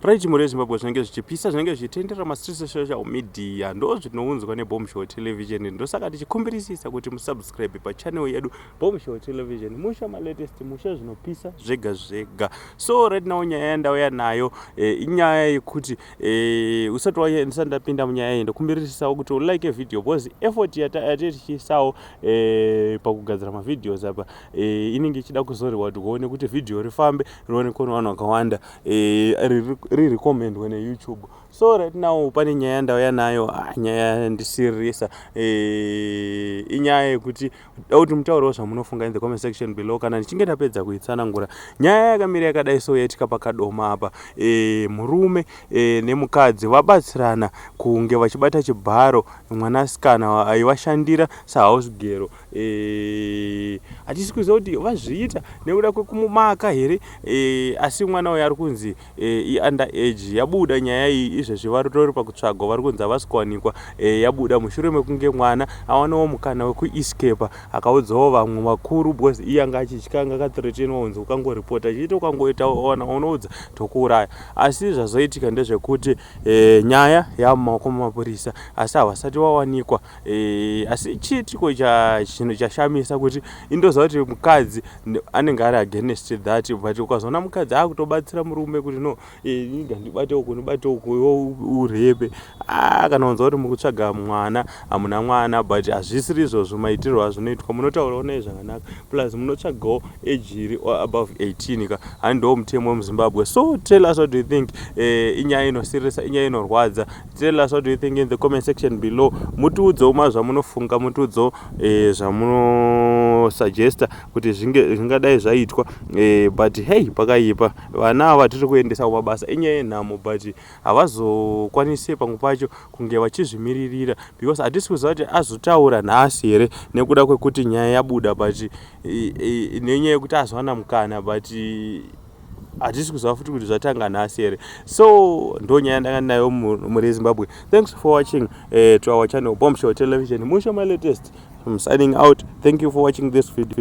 right muri Zimbabwe zvinenge zvichipisa zvinenge zvichitendera social media ndo zvinounzwa neBombshell Television ndosaka tichikumbirisisa kuti musubscribe pachannel yedu Bombshell Television musha latest musha zvinopisa zvega zvega. So right now nyaya yandauya nayo inyaya yekuti usati ndapinda munyaya iyi ndokumbirisisa kuti ulike video because effort yatichisawo pakugadzira mavideos apa inenge ichida kuzorwa kuti uone kuti video rifambe rione kuona vanhu vakawanda recommendwe neYouTube. So right now pane nyaya ndauya nayo nyaya ndisirisa inyaya yekuti dauti mutauro zvamunofunga in the comment section below kana nichinge tapedza kuitsanangura. Nyaya yakamira yakadai so yatika paKadoma apa murume nemukadzi vabatsirana kunge vachibata chibharo mwanasikana aivashandira sahouse girl. Hatisi kuziva kuti vazviita nekuda kwekumumaka here asi mwana uyu ari kunzi underage. Yabuda nyaya iyi izvezvi vari pakutsvagwa vari kunzi havasi kuwanikwa. Yabuda mushure mekunge mwana awanawo mukana wekuescape akaudzawo vamwe vakuru because iye anga achityanga akathreatenwa unzi ukangoripota chiito ukangoita unoudza tokuuraya. Asi zvazoitika ndezvekuti nyaya yamumaoko mumapurisa asi havasati wawanikwa. Asi chiitiko chashamisa kuti indoziva kuti mukadzi anenge ari against that, but ukazoona mukadzi akutobatsira murume kuti no ndibate uku ndibate uku urepe kana unzwa kuti mukutsvaga mwana hamuna mwana, but hazvisiri izvozvo maitirwo azvinoitwa. Munotaurawo naye zvakanaka plus munotsvagawo age iri above 18 ka handiwo mutemo wemuZimbabwe. So tell us what do you think. Inyaya inosirisa, inyaya inorwadza. Tell us what do you think in the comment section below. Mutiudzewo mazvamunofunga, mutiudzewo zvamunosuggesta kuti zvingadai zvaitwa. But hey, pakaipa vana ava tiri kuendesa kumabasa inyaya yenhamo, but havazokwanisi pamwe pacho kunge vachizvimiririra because hatisi kuziva kuti azotaura nhasi here nekuda kwekuti nyaya yabuda, but nenyaya yekuti azowana mukana, but hatisi kuziva futi kuti zvatanga nhasi here. So ndo nyaya ndanga nayo muri Zimbabwe. Thanks for watching to our channel Bombshell Television. Musha latest. I'm signing out. Thank you for watching this video.